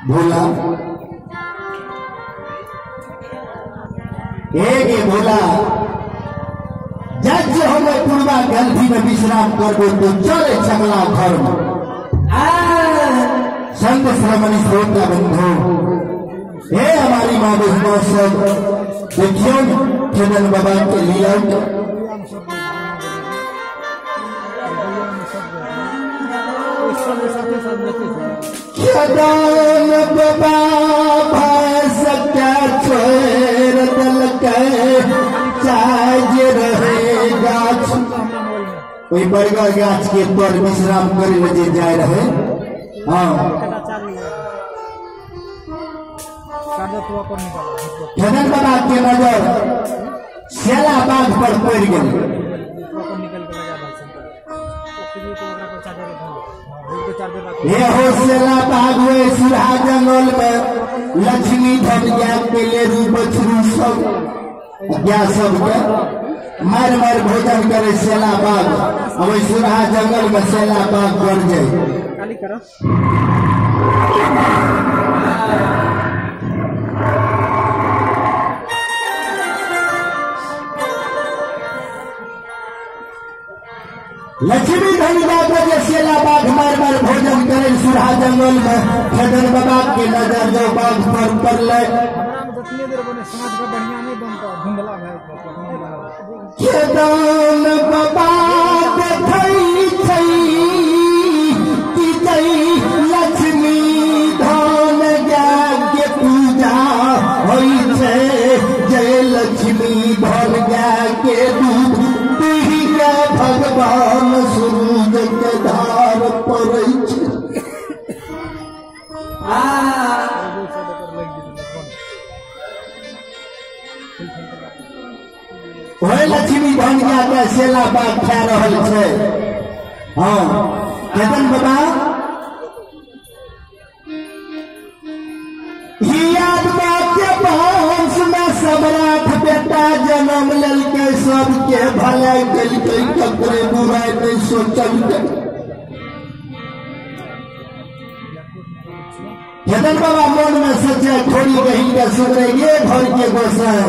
भोला एक भोला जज हम पूर्वा गलती में विश्राम करबो तो चले छगला घर में संत श्रमणी श्रोता बंधु हे हमारी माँ बहनों सब देखियो चंदन बाबा के लिए बाबा सत्या छोड़ दल के चाज रहे गाछ कोई बरगद गाछ के पर विश्राम करे लगे जाए रहे। हाँ चंदन बाबा के नजर शेला बाघ पर पड़ गई। ये हो शेला बाघ हुए सुरहा जंगल में लक्ष्मी धन गया पेले बछरू सब क्या सब मार मार भोजन करे शेला बाघ। अब सुरहा जंगल में शेला बाघ बढ़ जाए। लक्ष्मी धन गया शेला बाघ मार मार भोजन करे सुरहा जंगल में चंदन बाबा के नजर जो बाघ पर पड़ले चंदन बाबा लक्ष्मी धन के पूजा होई छे जय लक्ष्मी धन के दूध भगवान सूरज के धार पड़े लक्ष्मी धन के शेला बाघ खा रहल छे। हाँ चंदन बाबा वंश में सम्राट बेटा जन्म ललके सबके भलाई कलके ककरे बुराई नहीं सोचल। चंदन बाबा मन में सोचे थोड़ी गही के सुधरे ये घर के गोसाई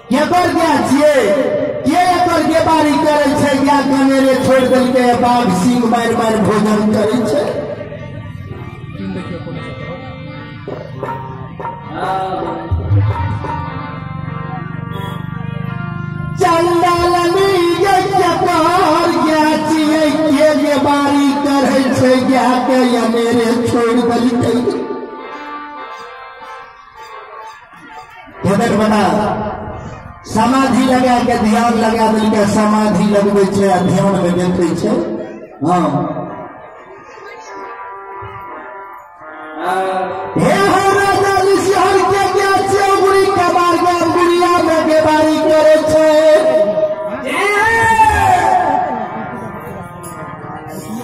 केकर क्या छिए के एकर के बारी करे छे या कनेरे छोड़ दल के बाघ सिंह मार मार भोजन करे छे। चंडालनी ये बारी करे छे या के या मेरे छोड़ दल के चंदन बना समाधि लगा के ध्यान लगा दिल के समाधि लगवे छे ध्यान में देखे छे। हाँ हे हो राजा शहर के क्या छे गुड़ी कबार गाम गुड़िया में बेबारी करे छे।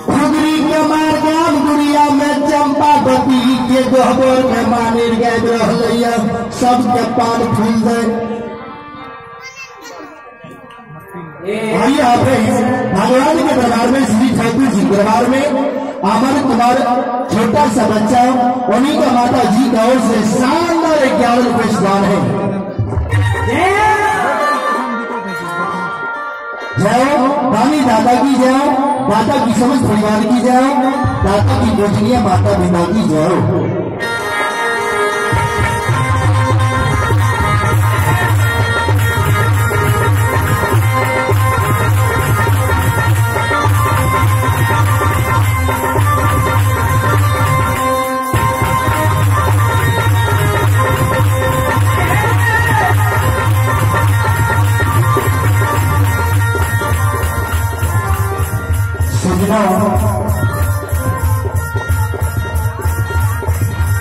गुड़ी कबार गाम गुड़िया में चंपा बती के गोबर में मानिर गए रहलैया सबके पान फूल दे। भगवान के दरबार में श्री ठाकुर जी दरबार में अमर कुमार छोटा सा बच्चा उन्हीं का माता जी का ओर से शानदार 51 रुपये दान है। जाओ रानी दादा की जाओ दादा की समझ परिवार की जाओ दादा की गोजनिया माता पिता की जाओ।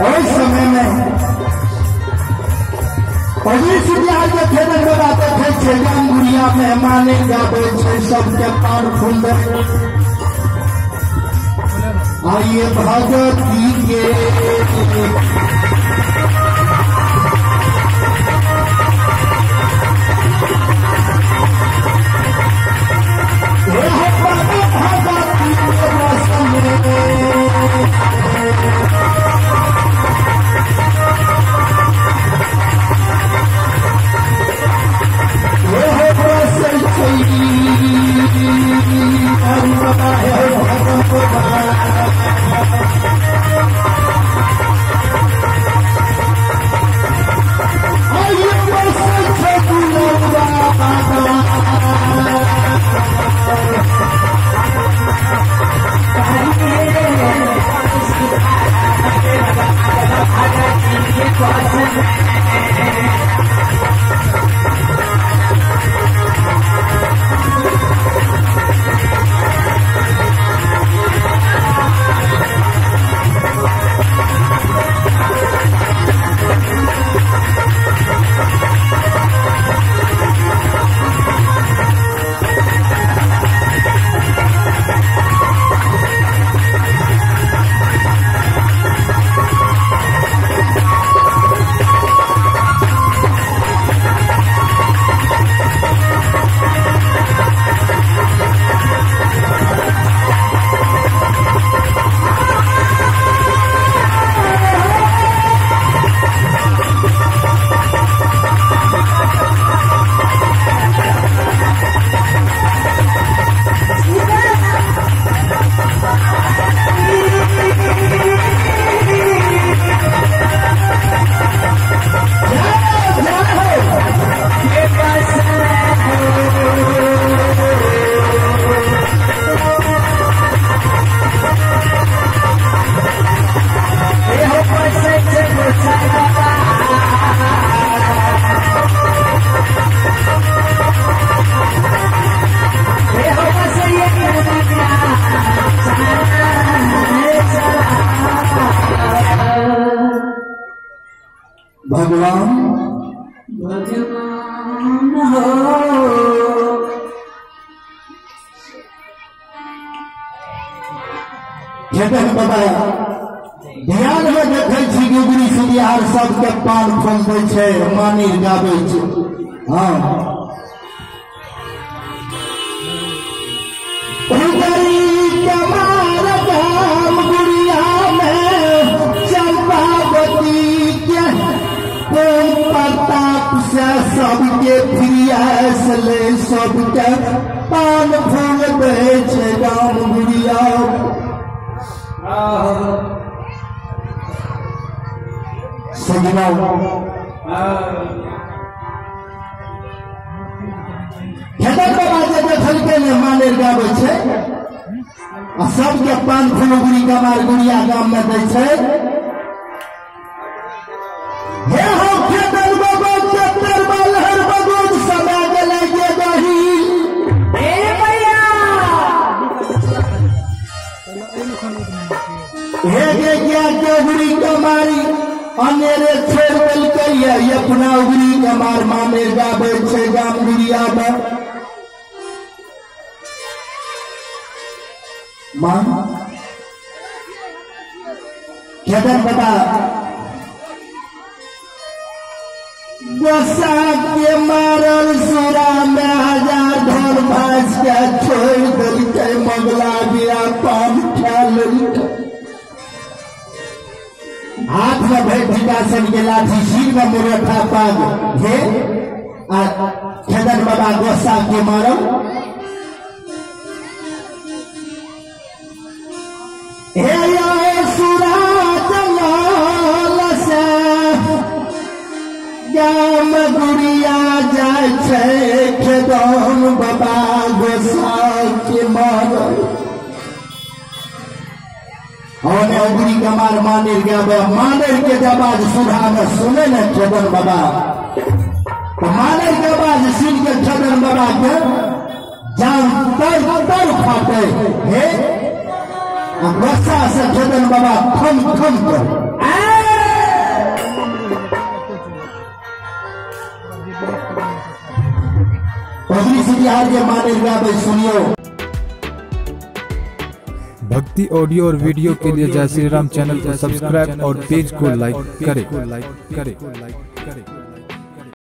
और समय में के खेदन में बातें थे छेजान गुड़िया मेहमाने गावे छे सबके पान फूल आइए भगवती के भगवान हो। जगन बाबा ध्यान में देखे छी गुगरी सुनियार सबके पान फंदै छै मानी गाबै छै। हाँ सबके प्रियास ले सबके पान फूल दे छै राम गुड़िया। सजना जगन बाबा जे देखलकै ने माने गाबै छै आ सबके पान फूल गुड़ी कमार गुड़िया गाम में दै छै। हे हो जगन बाबा चतर बलहर बगोद सदा गले के दही ए भैया हे के क्या उगरी कमारी अनेरे छोड़ देलकै ये अपना उगरी कमार माने गाबै छै गाम गुड़िया में। मां जगन बाबा गोसा के मारल सुरा में हजार धर भाज के छोड़ देलकै मंगला बिया पान खा लेलकै। हाथ में भैठिकासन के लाठी सिर में मुरठा पाग हे आ जगन बाबा गोसा के मारल हे यो सुरा जंगल से गाम गुड़िया जाय छै जगन बाबा गोसा के मारल। और उगरी कमार मानिर गावे मानिर के जब आज सुधा में सुने न जगन बाबा तो मानिर के बाद सुन के जगन बाबा के जान तर फाटे हे गोसा से जगन बाबा खम खम कर उगरी सुनिहार के मानिर गावे सुनियो। भक्ति ऑडियो और वीडियो के लिए जय श्री राम चैनल को सब्सक्राइब और पेज को लाइक करें।